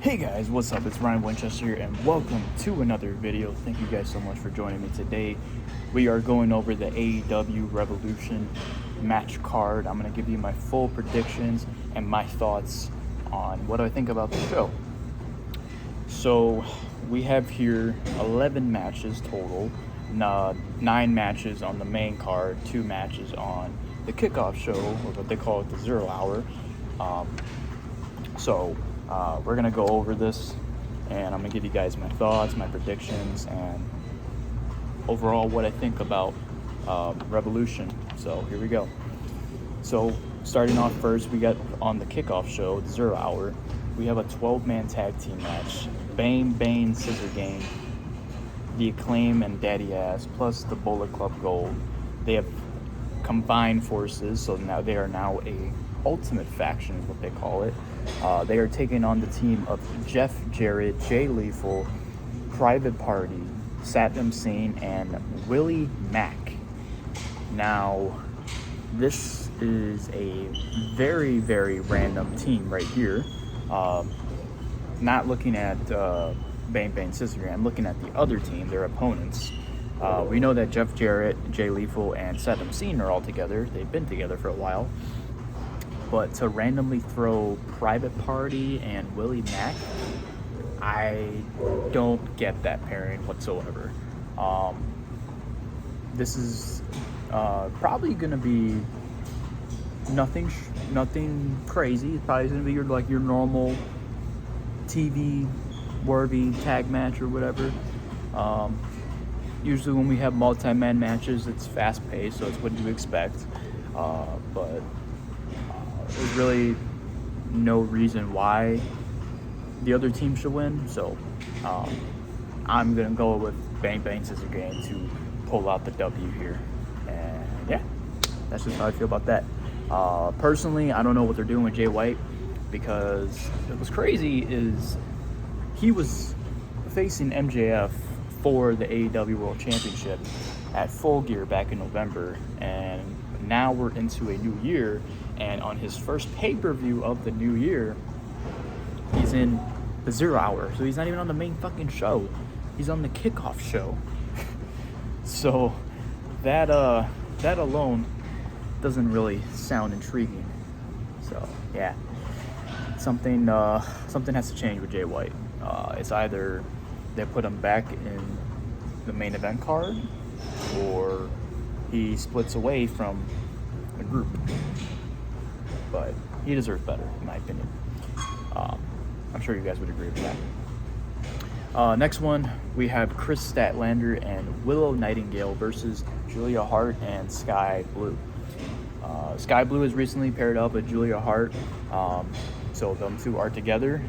Hey guys, what's up? It's Ryan Winchester here, and welcome to another video. Thank you guys so much for joining me today. We are going over the Aew Revolution match card. I'm going to give you my full predictions and my thoughts on what I think about the show. So we have here 11 matches total, 9 matches on the main card, 2 matches on the kickoff show, or what they call it, the 0 hour. We're going to go over this, and I'm going to give you guys my thoughts, my predictions, and overall what I think about Revolution. So here we go. So starting off first, we got on the kickoff show, the 0 hour, we have a 12-man tag team match. Bane, Scissor Gang, the Acclaim and Daddy Ass, plus the Bullet Club Gold. They have combined forces, so now they are now a ultimate faction is what they call it. They are taking on the team of Jeff Jarrett, Jay Lethal, Private Party, Satnam Singh, and Willie Mack. Now, this is a very, very random team right here. Not looking at Bane, Scissor Gang, I'm looking at the other team, their opponents. We know that Jeff Jarrett, Jay Lethal, and Satnam Singh are all together. They've been together for a while. But to randomly throw Private Party and Willie Mack, I don't get that pairing whatsoever. This is probably going to be nothing crazy. It's probably going to be your normal TV worthy tag match or whatever. Usually when we have multi-man matches, it's fast-paced, so it's what you expect. But there's really no reason why the other team should win, so I'm gonna go with Bane, Scissor Gang to pull out the W here. And yeah, that's just how I feel about that. Personally, I don't know what they're doing with Jay White, because what's crazy is he was facing MJF for the AEW World Championship at Full Gear back in November, and now we're into a new year, and on his first pay-per-view of the new year, he's in the 0 hour, so he's not even on the main fucking show. He's on the kickoff show. So that alone doesn't really sound intriguing. So yeah, something has to change with Jay White. It's either they put him back in the main event card, or he splits away from the group. But he deserves better, in my opinion. I'm sure you guys would agree with that. Next one, we have Chris Statlander and Willow Nightingale versus Julia Hart and Sky Blue. Sky Blue has recently paired up with Julia Hart, so them two are together,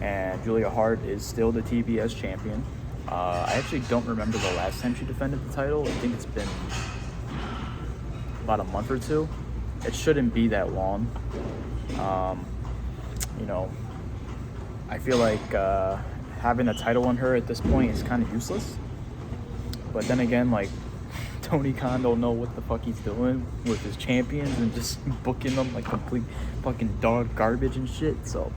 and Julia Hart is still the TBS champion. I actually don't remember the last time she defended the title. I think it's been about a month or two. It shouldn't be that long. I feel like having a title on her at this point is kind of useless. But then again, Tony Khan don't know what the fuck he's doing with his champions and just booking them like complete fucking dog garbage and shit. So,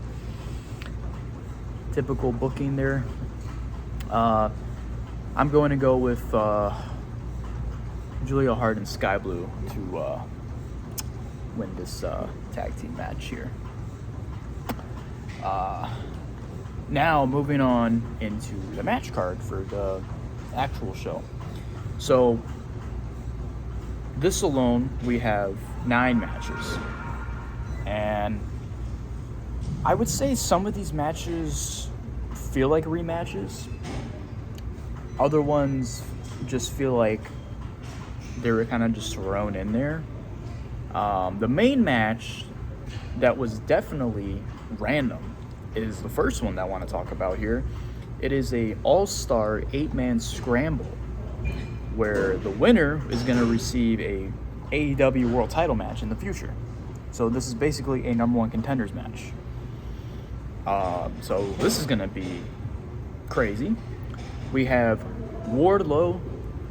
typical booking there. I'm going to go with Julia Hart and Sky Blue to win this tag team match here. Now moving on into the match card for the actual show. So this alone, we have 9 matches, and I would say some of these matches feel like rematches. Other ones just feel like they were kind of just thrown in there. The main match that was definitely random is the first one that I want to talk about here. It is a all-star 8-man scramble where the winner is going to receive a AEW World Title match in the future. So this is basically a number 1 contenders match. So this is going to be crazy. We have Wardlow,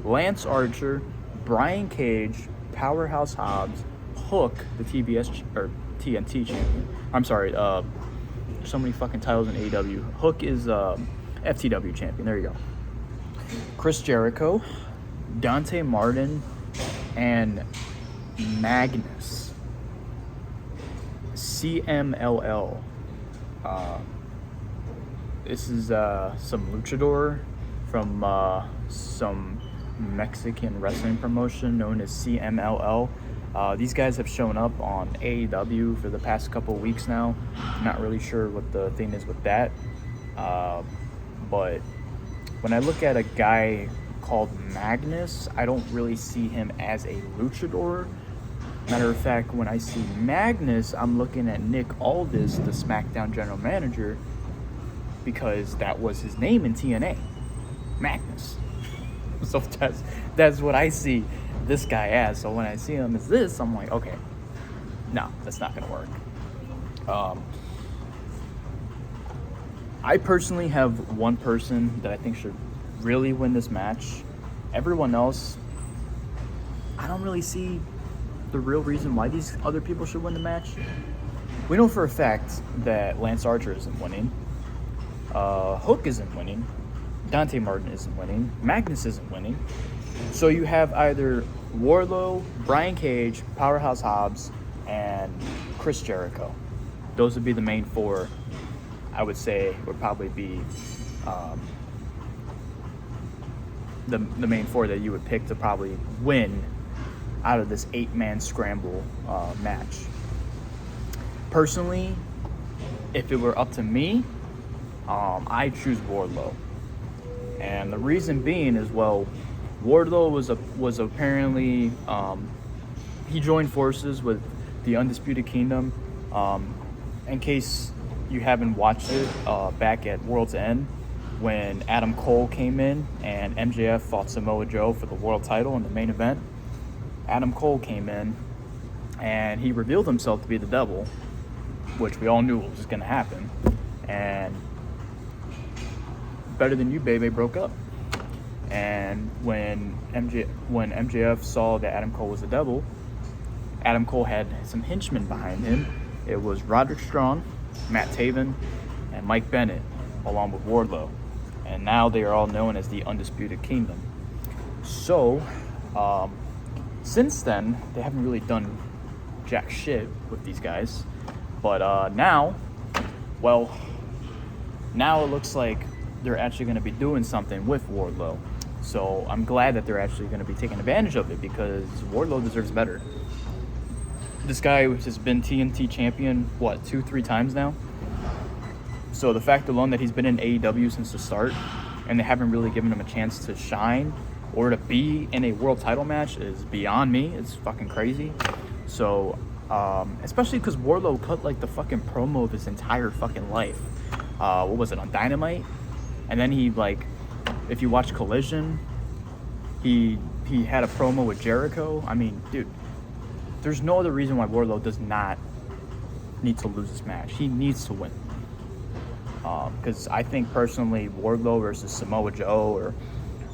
Lance Archer, Brian Cage, Powerhouse Hobbs, Hook, the TNT champion. I'm sorry, so many fucking titles in AEW. Hook is FTW champion. There you go. Chris Jericho, Dante Martin, and Magnus. CMLL. This is some luchador from some Mexican wrestling promotion known as CMLL. These guys have shown up on AEW for the past couple of weeks now. Not really sure what the thing is with that. But when I look at a guy called Magnus, I don't really see him as a luchador. Matter of fact, when I see Magnus, I'm looking at Nick Aldis, the SmackDown general manager, because that was his name in TNA, Magnus. So that's what I see this guy as. So when I see him as this, I'm like, okay, no, that's not gonna work. I personally have one person that I think should really win this match. Everyone else, I don't really see the real reason why these other people should win the match. We know for a fact that Lance Archer isn't winning. Hook isn't winning. Dante Martin isn't winning. Magnus isn't winning. So you have either Wardlow, Brian Cage, Powerhouse Hobbs, and Chris Jericho. Those would be the main four. I would say would probably be the main four that you would pick to probably win out of this 8-man scramble match. Personally, if it were up to me, I'd choose Wardlow. And the reason being is, well, Wardlow was apparently he joined forces with the Undisputed Kingdom. In case you haven't watched it, back at World's End, when Adam Cole came in and MJF fought Samoa Joe for the world title in the main event, Adam Cole came in and he revealed himself to be the devil, which we all knew was going to happen. And Better Than You Baby broke up. And when MJF saw that Adam Cole was the devil, Adam Cole had some henchmen behind him. It was Roderick Strong, Matt Taven, and Mike Bennett, along with Wardlow. And now they are all known as the Undisputed Kingdom. So, since then, they haven't really done jack shit with these guys. But now it looks like they're actually going to be doing something with Wardlow. So I'm glad that they're actually going to be taking advantage of it, because Wardlow deserves better. This guy has been TNT champion, 2-3 times now? So the fact alone that he's been in AEW since the start, and they haven't really given him a chance to shine or to be in a world title match, is beyond me. It's fucking crazy. So, especially because Wardlow cut like the fucking promo of his entire fucking life. What was it, on Dynamite? And then he, like, if you watch Collision, he had a promo with Jericho. I mean, dude, there's no other reason why Wardlow does not need to lose this match. He needs to win. Because I think personally, Wardlow versus Samoa Joe, or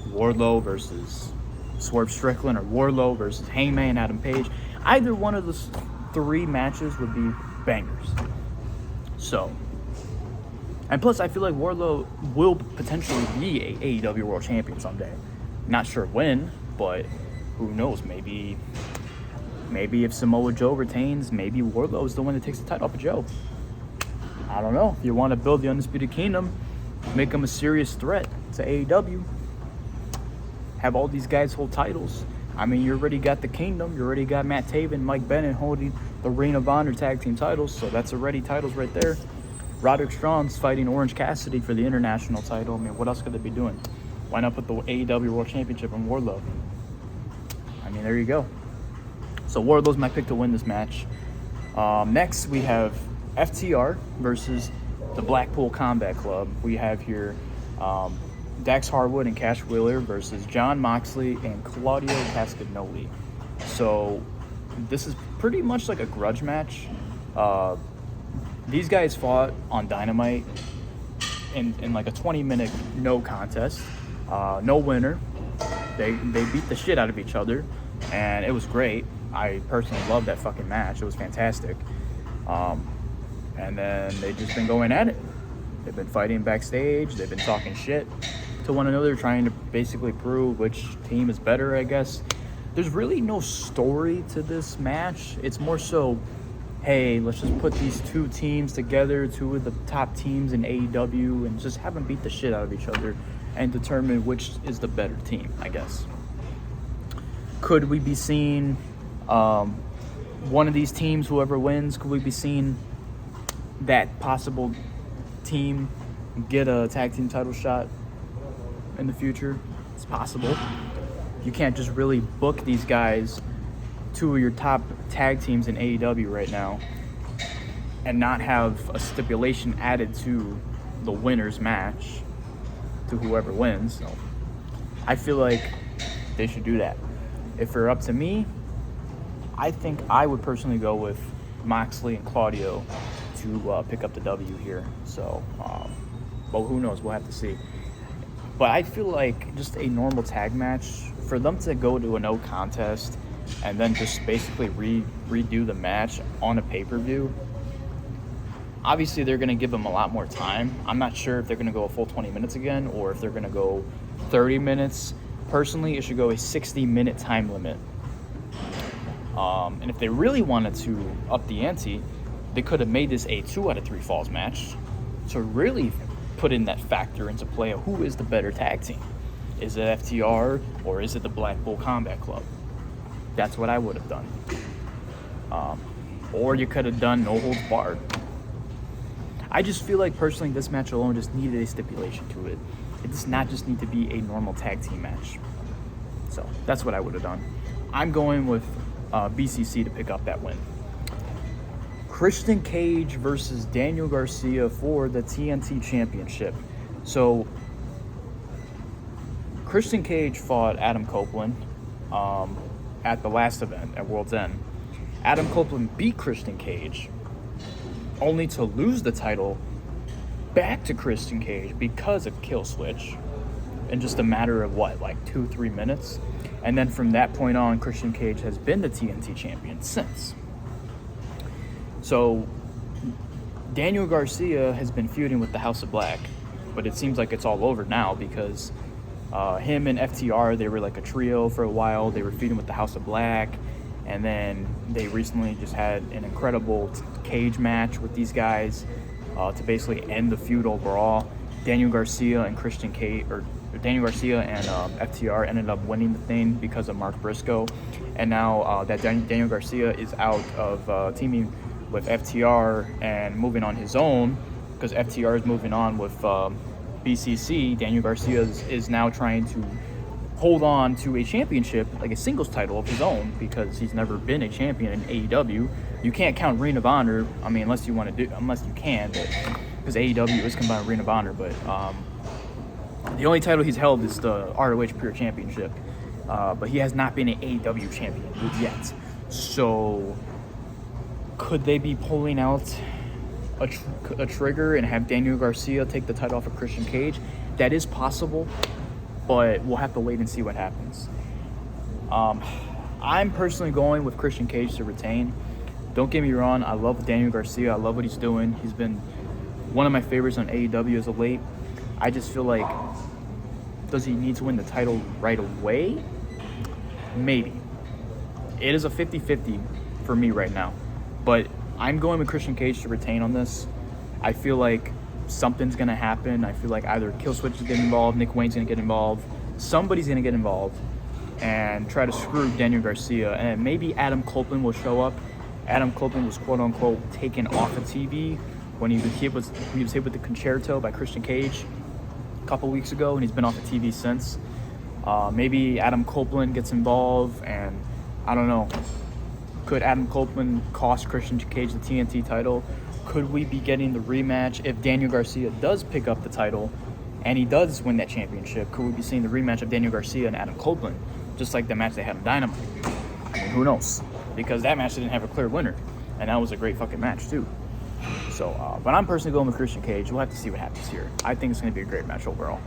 Wardlow versus Swerve Strickland, or Wardlow versus Hangman Adam Page, either one of those 3 matches would be bangers. So, and plus, I feel like Wardlow will potentially be a AEW World Champion someday. Not sure when, but who knows? Maybe if Samoa Joe retains, maybe Wardlow is the one that takes the title off of Joe. I don't know. If you want to build the Undisputed Kingdom, make them a serious threat to AEW. Have all these guys hold titles. I mean, you already got the Kingdom. You already got Matt Taven, Mike Bennett holding the Ring of Honor tag team titles. So that's already titles right there. Roderick Strong's fighting Orange Cassidy for the international title. I mean, what else could they be doing? Why not put the AEW World Championship on Wardlow? I mean, there you go. So Wardlow's my pick to win this match. Next, we have FTR versus the Blackpool Combat Club. We have here Dax Harwood and Cash Wheeler versus Jon Moxley and Claudio Castagnoli. So this is pretty much like a grudge match. These guys fought on Dynamite in like a 20-minute no contest. No winner. They beat the shit out of each other, and it was great. I personally loved that fucking match. It was fantastic. And then they've just been going at it. They've been fighting backstage. They've been talking shit to one another, trying to basically prove which team is better, I guess. There's really no story to this match. It's more so, hey, let's just put these two teams together, two of the top teams in AEW, and just have them beat the shit out of each other and determine which is the better team, I guess. Could we be seeing one of these teams, whoever wins, could we be seeing that possible team get a tag team title shot in the future? It's possible. You can't just really book these guys, two of your top tag teams in AEW right now, and not have a stipulation added to the winner's match to whoever wins. So I feel like they should do that. If it were up to me, I think I would personally go with Moxley and Claudio to pick up the W here. So, but who knows? We'll have to see. But I feel like just a normal tag match, for them to go to a no contest and then just basically redo the match on a pay-per-view, obviously they're going to give them a lot more time. I'm not sure if they're going to go a full 20 minutes again or if they're going to go 30 minutes. Personally, it should go a 60-minute time limit. And if they really wanted to up the ante, they could have made this a 2 out of 3 falls match to really put in that factor into play of who is the better tag team. Is it FTR or is it the Blackpool Combat Club? That's what I would have done. Or you could have done no holds barred. I just feel like personally this match alone just needed a stipulation to it. It does not just need to be a normal tag team match. So that's what I would have done. I'm going with BCC to pick up that win. Christian Cage versus Daniel Garcia for the TNT Championship. So Christian Cage fought Adam Copeland at the last event at World's End. Adam Copeland beat Christian Cage only to lose the title back to Christian Cage because of Kill Switch in just a matter of 2-3 minutes. And then from that point on, Christian Cage has been the TNT champion since. So Daniel Garcia has been feuding with the House of Black, but it seems like it's all over now because him and FTR, they were like a trio for a while. They were feuding with the House of Black, and then they recently just had an incredible cage match with these guys to basically end the feud overall. Daniel Garcia and Daniel Garcia and FTR ended up winning the thing because of Mark Briscoe, and now that Daniel Garcia is out of teaming with FTR and moving on his own, because FTR is moving on with BCC, Daniel Garcia is now trying to hold on to a championship, like a singles title of his own, because he's never been a champion in AEW. You can't count Ring of Honor, unless you can, because AEW is combined Ring of Honor, but the only title he's held is the ROH Pure Championship, but he has not been an AEW champion yet. So could they be pulling out a trigger and have Daniel Garcia take the title off of Christian Cage? That is possible, but we'll have to wait and see what happens. I'm personally going with Christian Cage to retain. Don't get me wrong, I love Daniel Garcia. I love what he's doing. He's been one of my favorites on AEW as of late. I just feel like, does he need to win the title right away? Maybe. It is a 50-50 for me right now. But I'm going with Christian Cage to retain on this. I feel like something's going to happen. I feel like either Killswitch is getting involved, Nick Wayne's going to get involved, somebody's going to get involved and try to screw Daniel Garcia. And maybe Adam Copeland will show up. Adam Copeland was quote-unquote taken off of TV when he was hit with the concerto by Christian Cage a couple weeks ago, and he's been off of TV since. Maybe Adam Copeland gets involved, and I don't know. Could Adam Copeland cost Christian Cage the TNT title? Could we be getting the rematch if Daniel Garcia does pick up the title and he does win that championship? Could we be seeing the rematch of Daniel Garcia and Adam Copeland, just like the match they had on Dynamite? I mean, who knows? Because that match didn't have a clear winner, and that was a great fucking match too. So, but I'm personally going with Christian Cage. We'll have to see what happens here. I think it's going to be a great match overall.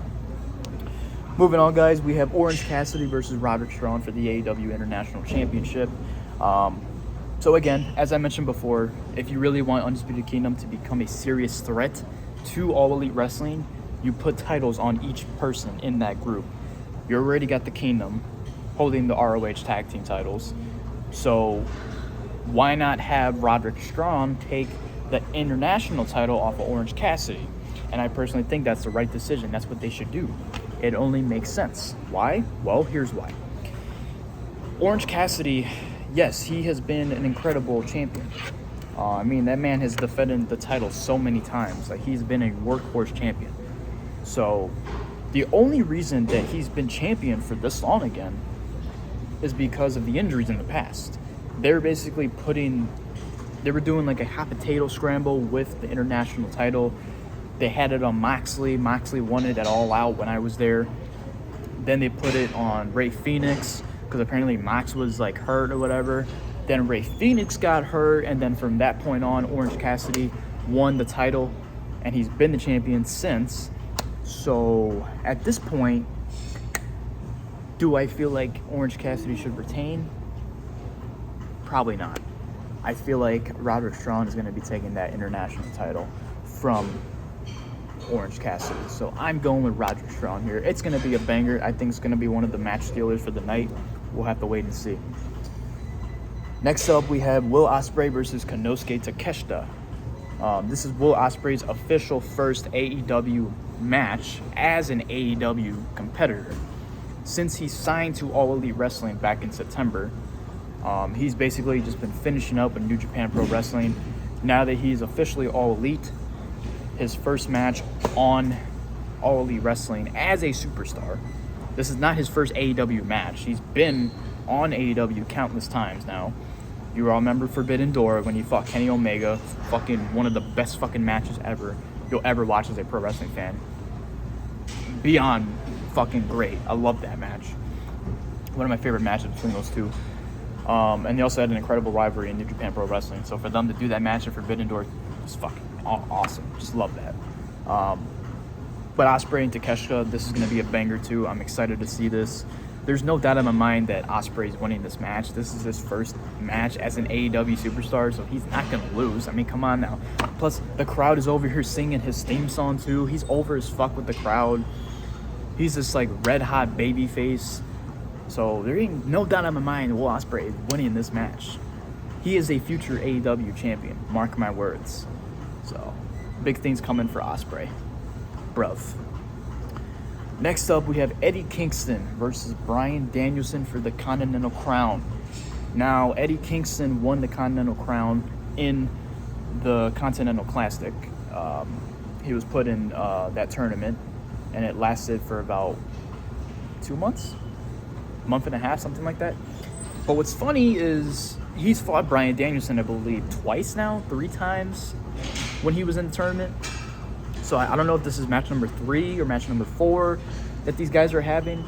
Moving on, guys, we have Orange Cassidy versus Roderick Strong for the AEW International Championship. So again, as I mentioned before, if you really want Undisputed Kingdom to become a serious threat to All Elite Wrestling, you put titles on each person in that group. You already got the Kingdom holding the ROH tag team titles. So why not have Roderick Strong take the international title off of Orange Cassidy? And I personally think that's the right decision. That's what they should do. It only makes sense. Why? Well, here's why. Orange Cassidy, yes, he has been an incredible champion. I mean, that man has defended the title so many times. Like, he's been a workhorse champion. So the only reason that he's been champion for this long again is because of the injuries in the past. They were doing like a hot potato scramble with the international title. They had it on Moxley. Moxley won it at All Out when I was there. Then they put it on Ray Phoenix because apparently Mox was like hurt or whatever. Then Ray Phoenix got hurt, and then from that point on, Orange Cassidy won the title, and he's been the champion since. So at this point, do I feel like Orange Cassidy should retain? Probably not. I feel like Roderick Strong is going to be taking that international title from Orange Cassidy. So I'm going with Roderick Strong here. It's going to be a banger. I think it's going to be one of the match stealers for the night. We'll have to wait and see. Next up, we have Will Ospreay versus Konosuke Takeshita. This is Will Ospreay's official first AEW match as an AEW competitor. Since he signed to All Elite Wrestling back in September, he's basically just been finishing up in New Japan Pro Wrestling. Now that he's officially All Elite, his first match on All Elite Wrestling as a superstar. This is not his first AEW match. He's been on AEW countless times now. You all remember Forbidden Door when he fought Kenny Omega, fucking one of the best fucking matches ever you'll ever watch as a pro wrestling fan. Beyond fucking great. I love that match. One of my favorite matches between those two. And they also had an incredible rivalry in New Japan Pro Wrestling. So for them to do that match at Forbidden Door was fucking awesome. Just love that. But Ospreay and Takeshita, this is going to be a banger too. I'm excited to see this. There's no doubt in my mind that Ospreay is winning this match. This is his first match as an AEW superstar, so he's not going to lose. I mean, come on now. Plus, the crowd is over here singing his theme song too. He's over as fuck with the crowd. He's this like red hot baby face. So there ain't no doubt in my mind Will Ospreay is winning this match. He is a future AEW champion. Mark my words. So big things coming for Ospreay. Bruv. Next up, we have Eddie Kingston versus Bryan Danielson for the Continental Crown. Now, Eddie Kingston won the Continental Crown in the Continental Classic. He was put in that tournament, and it lasted for about 2 months? Month and a half, something like that. But what's funny is he's fought Bryan Danielson, I believe, twice now, 3 times when he was in the tournament. So I don't know if this is match number 3 or match number 4 that these guys are having.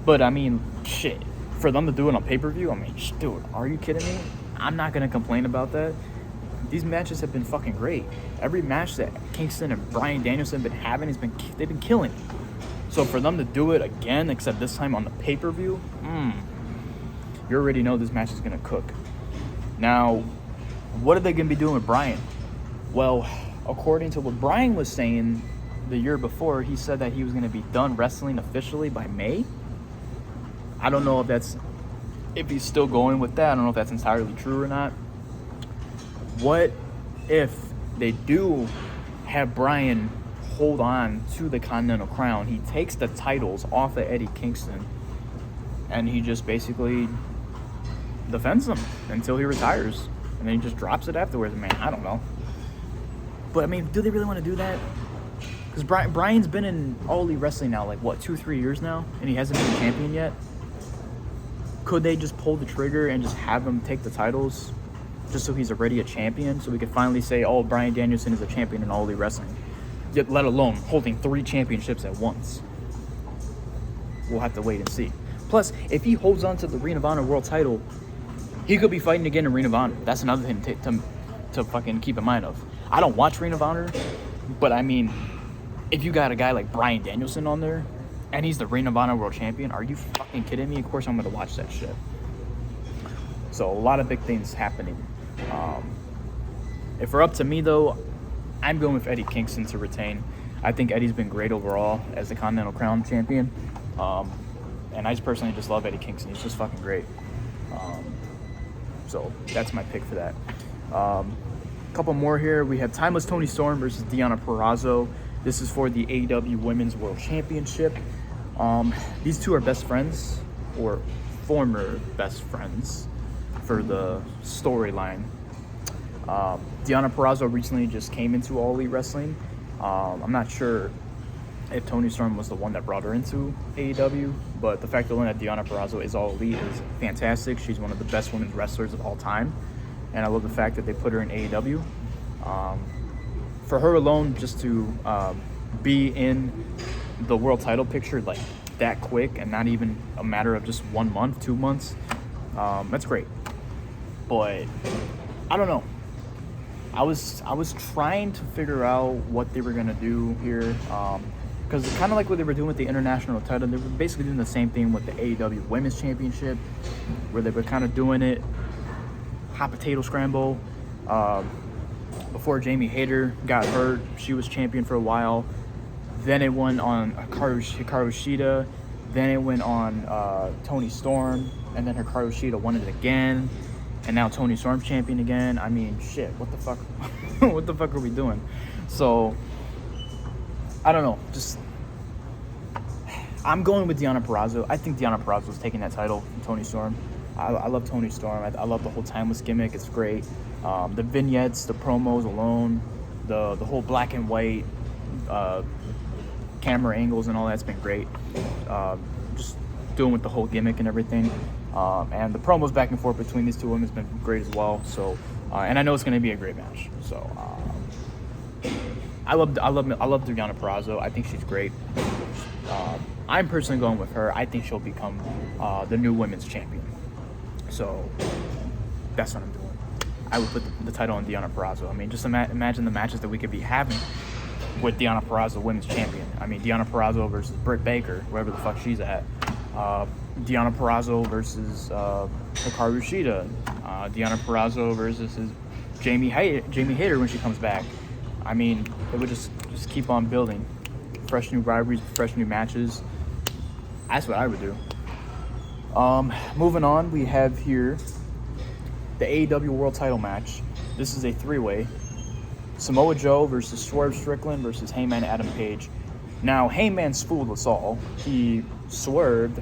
But I mean, shit. For them to do it on pay-per-view, I mean, dude, are you kidding me? I'm not going to complain about that. These matches have been fucking great. Every match that Kingston and Bryan Danielson have been having, they've been killing. So for them to do it again, except this time on the pay-per-view, you already know this match is going to cook. Now, what are they going to be doing with Bryan? Well, according to what Bryan was saying the year before, he said that he was going to be done wrestling officially by May. I don't know if he's still going with that. I don't know if that's entirely true or not. What if they do have Bryan hold on to the Continental Crown? He takes the titles off of Eddie Kingston, and he just basically defends them until he retires, and then he just drops it afterwards. Man, I don't know. But, I mean, do they really want to do that? Because Bryan's been in All Elite Wrestling now, like, what, 2-3 years now? And he hasn't been champion yet? Could they just pull the trigger and just have him take the titles just so he's already a champion? So we could finally say, oh, Bryan Danielson is a champion in All Elite Wrestling. Yet, let alone holding 3 championships at once. We'll have to wait and see. Plus, if he holds on to the Ring of Honor World title, he could be fighting again in Ring of Honor. That's another thing to fucking keep in mind of. I don't watch Ring of Honor, but I mean, if you got a guy like Bryan Danielson on there, and he's the Ring of Honor World Champion, are you fucking kidding me? Of course I'm going to watch that shit. So a lot of big things happening. If we're up to me, though, I'm going with Eddie Kingston to retain. I think Eddie's been great overall as the Continental Crown champion. And I just personally just love Eddie Kingston. He's just fucking great. So that's my pick for that. A couple more here. We have Timeless Toni Storm versus Deonna Purrazzo. This is for the AEW Women's World Championship. These two are best friends, or former best friends, for the storyline. Deonna Purrazzo recently just came into All Elite Wrestling. I'm not sure if Toni Storm was the one that brought her into AEW, but the fact alone that Deonna Purrazzo is All Elite is fantastic. She's one of the best women's wrestlers of all time, and I love the fact that they put her in AEW. For her alone, just to be in the world title picture like that quick and not even a matter of just 1 month, 2 months, that's great. But I don't know. I was trying to figure out what they were gonna do here, because kind of like what they were doing with the international title, they were basically doing the same thing with the AEW Women's Championship, where they were kind of doing it hot potato scramble. Before Jamie Hayter got hurt, she was champion for a while. Then it went on Hikaru Shida. Then it went on Toni Storm, and then Hikaru Shida won it again. And now Toni Storm's champion again. I mean, shit, what the fuck? What the fuck are we doing? So, I don't know. Just, I'm going with Deonna Purrazzo. I think Deonna Purrazzo is taking that title from Toni Storm. I love Toni Storm. I love the whole Timeless gimmick. It's great. The vignettes, the promos alone, the whole black and white camera angles and all that's been great. Just doing with the whole gimmick and everything. And the promos back and forth between these two women has been great as well. So, and I know it's going to be a great match. So, I love Deonna Purrazzo. I think she's great. I'm personally going with her. I think she'll become the new women's champion. So, that's what I'm doing. I would put the title on Deonna Purrazzo. I mean, just imagine the matches that we could be having with Deonna Purrazzo, women's champion. I mean, Deonna Purrazzo versus Britt Baker, wherever the fuck she's at. Deonna Purrazzo versus Hikaru Shida. Deonna Purrazzo versus Jamie Hayter when she comes back. I mean, it would just keep on building. Fresh new rivalries, fresh new matches. That's what I would do. Moving on, we have here the AEW World Title match. This is a three-way. Samoa Joe versus Swerve Strickland versus Heyman Adam Page. Now, Heyman's fooled us all. He swerved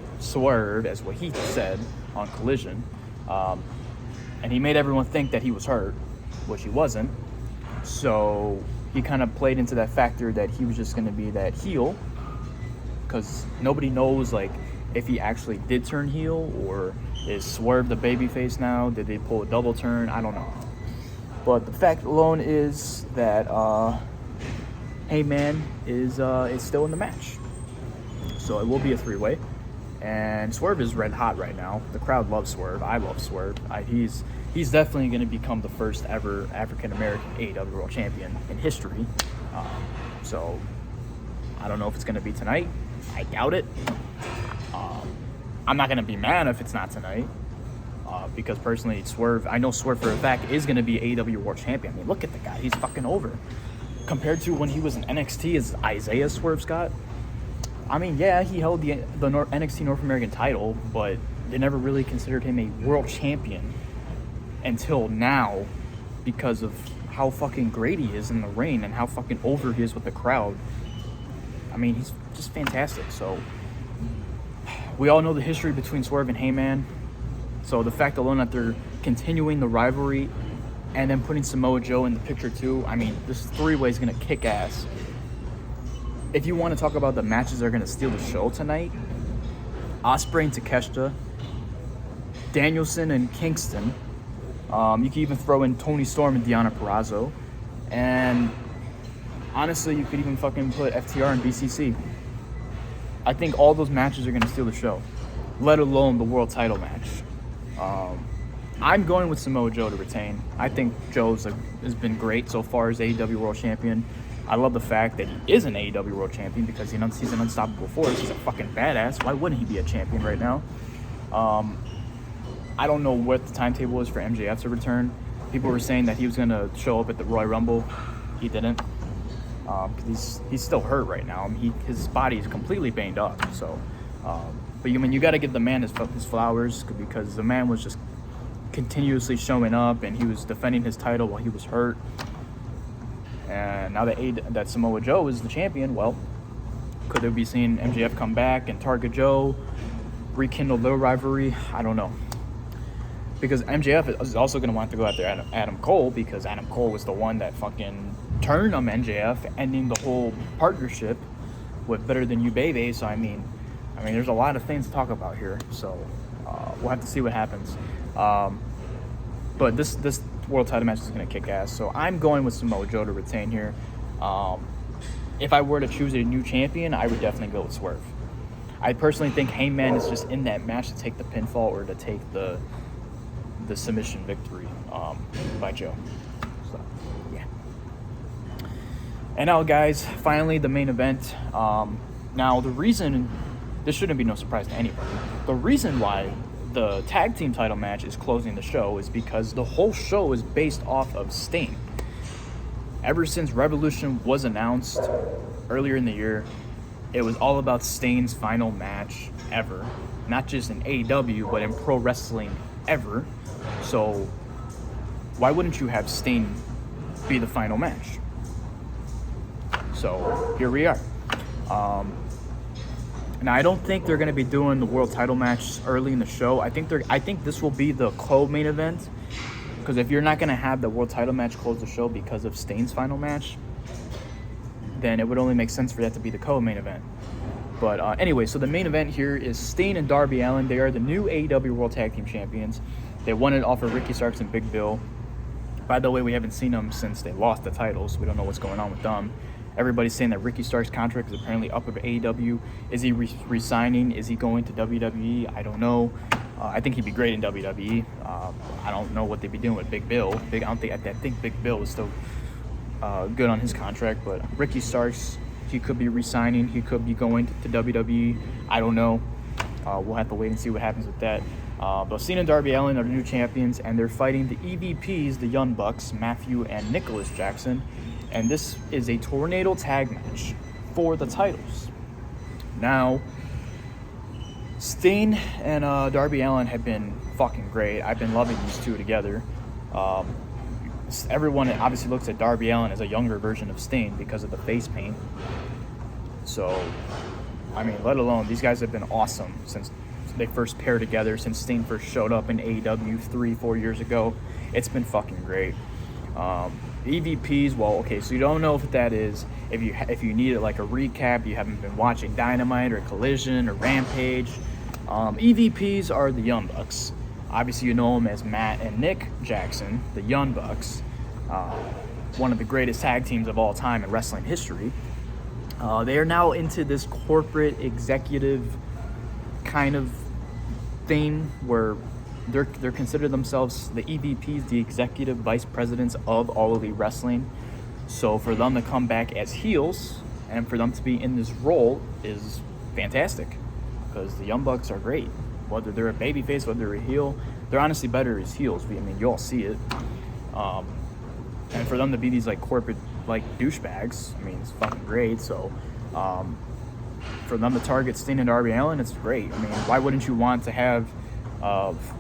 as what he said on Collision. And he made everyone think that he was hurt, which he wasn't. So he kind of played into that factor that he was just going to be that heel, because nobody knows, like, if he actually did turn heel, or is Swerve the babyface now? Did they pull a double turn? I don't know. But the fact alone is that Heyman is still in the match. So it will be a three-way. And Swerve is red hot right now. The crowd loves Swerve. I love Swerve. He's definitely going to become the first ever African-American AEW World Champion in history. So I don't know if it's going to be tonight. I doubt it. I'm not going to be mad if it's not tonight. Because personally, Swerve, I know Swerve for a fact is going to be AEW World Champion. I mean, look at the guy. He's fucking over. Compared to when he was in NXT as Isaiah Swerve Scott. I mean, yeah, he held the NXT North American title, but they never really considered him a world champion until now, because of how fucking great he is in the ring and how fucking over he is with the crowd. I mean, he's just fantastic. So we all know the history between Swerve and Heyman. So the fact alone that they're continuing the rivalry and then putting Samoa Joe in the picture too, I mean, this three-way is going to kick ass. If you want to talk about the matches that are going to steal the show tonight, Ospreay and Takeshita, Danielson and Kingston. You can even throw in Toni Storm and Deonna Purrazzo. And honestly, you could even fucking put FTR and BCC. I think all those matches are going to steal the show, let alone the world title match. I'm going with Samoa Joe to retain. I think Joe has been great so far as AEW World Champion. I love the fact that he is an AEW World Champion because he's an unstoppable force. He's a fucking badass. Why wouldn't he be a champion right now? I don't know what the timetable is for MJF to return. People were saying that he was going to show up at the Royal Rumble. He didn't. Because he's still hurt right now. I mean, his body is completely banged up. So, but you got to give the man his flowers, because the man was just continuously showing up, and he was defending his title while he was hurt. And now that Samoa Joe is the champion, well, could they be seeing MJF come back and target Joe, rekindle their rivalry? I don't know. Because MJF is also going to want to go after Adam Cole, because Adam Cole was the one that fucking turned on MJF, ending the whole partnership with Better Than You Baby. So I mean, there's a lot of things to talk about here. So we'll have to see what happens. But this world title match is going to kick ass. So I'm going with Samoa Joe to retain here. If I were to choose a new champion, I would definitely go with Swerve. I personally think Heyman is just in that match to take the pinfall or to take the submission victory by Joe. So, yeah. And now, guys, finally the main event. Now, the reason, this shouldn't be no surprise to anybody, the reason why the tag team title match is closing the show is because the whole show is based off of Sting. Ever since Revolution was announced earlier in the year, it was all about Sting's final match ever. Not just in AEW, but in pro wrestling ever. So why wouldn't you have Sting be the final match? So here we are. Now I don't think they're going to be doing the world title match early in the show. I think this will be the co-main event, because if you're not going to have the world title match close the show because of Sting's final match, then it would only make sense for that to be the co-main event. But anyway, so the main event here is Sting and Darby Allin. They are the new AEW World Tag Team Champions. They won it off of Ricky Starks and Big Bill. By the way, we haven't seen them since they lost the titles, so we don't know what's going on with them. Everybody's saying that Ricky Starks' contract is apparently up with AEW. Is he resigning? Is he going to WWE? I don't know. I think he'd be great in WWE. I don't know what they'd be doing with Big Bill. I think Big Bill is still good on his contract, but Ricky Starks, he could be resigning. He could be going to WWE. I don't know. We'll have to wait and see what happens with that. But Sting and Darby Allin are the new champions, and they're fighting the EVPs, the Young Bucks, Matthew and Nicholas Jackson. And this is a tornado tag match for the titles. Now, Sting and Darby Allin have been fucking great. I've been loving these two together. Everyone obviously looks at Darby Allin as a younger version of Sting because of the face paint. So, I mean, let alone, these guys have been awesome since they first paired together, since Sting first showed up in AEW 3-4 years ago. It's been fucking great. EVPs, well, okay, so you don't know what that is. If you need it like a recap, you haven't been watching Dynamite or Collision or Rampage. EVPs are the Young Bucks. Obviously, you know them as Matt and Nick Jackson, the Young Bucks. One of the greatest tag teams of all time in wrestling history. They are now into this corporate executive kind of thing where they're considered themselves the EVPs, the executive vice presidents of All Elite Wrestling. So for them to come back as heels and for them to be in this role is fantastic, because the Young Bucks are great. Whether they're a babyface, whether they're a heel, they're honestly better as heels. I mean, you all see it. And for them to be these like corporate like douchebags, I mean, it's fucking great. So for them to target Sting and Darby Allin, it's great. I mean, why wouldn't you want to have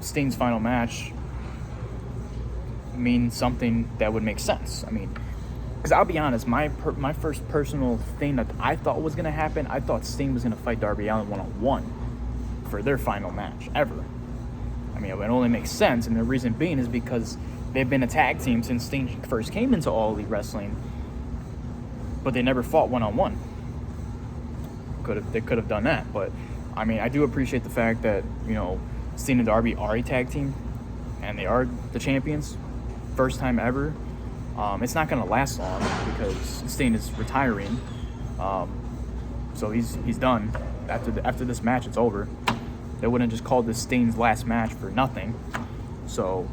Sting's final match mean something that would make sense? I mean, because I'll be honest, my first personal thing that I thought was going to happen, I thought Sting was going to fight Darby Allin one-on-one for their final match ever. I mean, it would only make sense, and the reason being is because they've been a tag team since Sting first came into All Elite Wrestling, but they never fought one-on-one. They could have done that, but I mean, I do appreciate the fact that, you know, Sting and Darby are a tag team, and they are the champions, first time ever. It's not going to last long because Sting is retiring, so he's done. After this match, it's over. They wouldn't just call this Sting's last match for nothing. So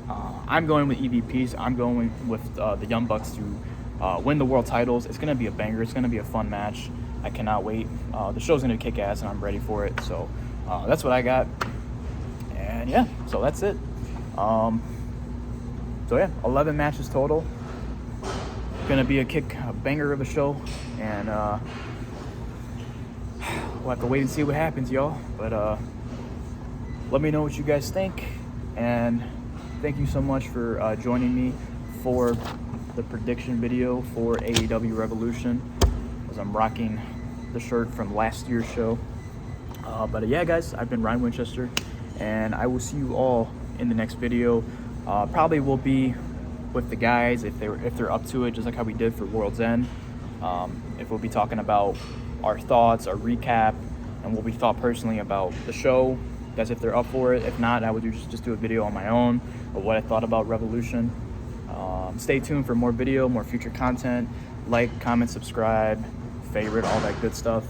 I'm going with EVPs. I'm going with the Young Bucks to win the world titles. It's going to be a banger. It's going to be a fun match. I cannot wait. The show's going to kick ass, and I'm ready for it. So that's what I got. And yeah, So that's it. So yeah, 11 matches total. Gonna be a banger of a show, and we'll have to wait and see what happens, y'all. But let me know what you guys think, and thank you so much for joining me for the prediction video for Aew Revolution, as I'm rocking the shirt from last year's show. But yeah, guys, I've been Ryan Winchester, and I will see you all in the next video. Probably will be with the guys if they're up to it, just like how we did for World's End. If we'll be talking about our thoughts, our recap, and what we thought personally about the show. That's if they're up for it. If not, I would just do a video on my own of what I thought about Revolution. Stay tuned for more video, more future content. Like, comment, subscribe, favorite, all that good stuff.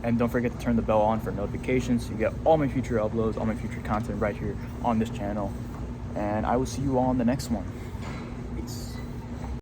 And don't forget to turn the bell on for notifications so you get all my future uploads, all my future content right here on this channel. And I will see you all in the next one.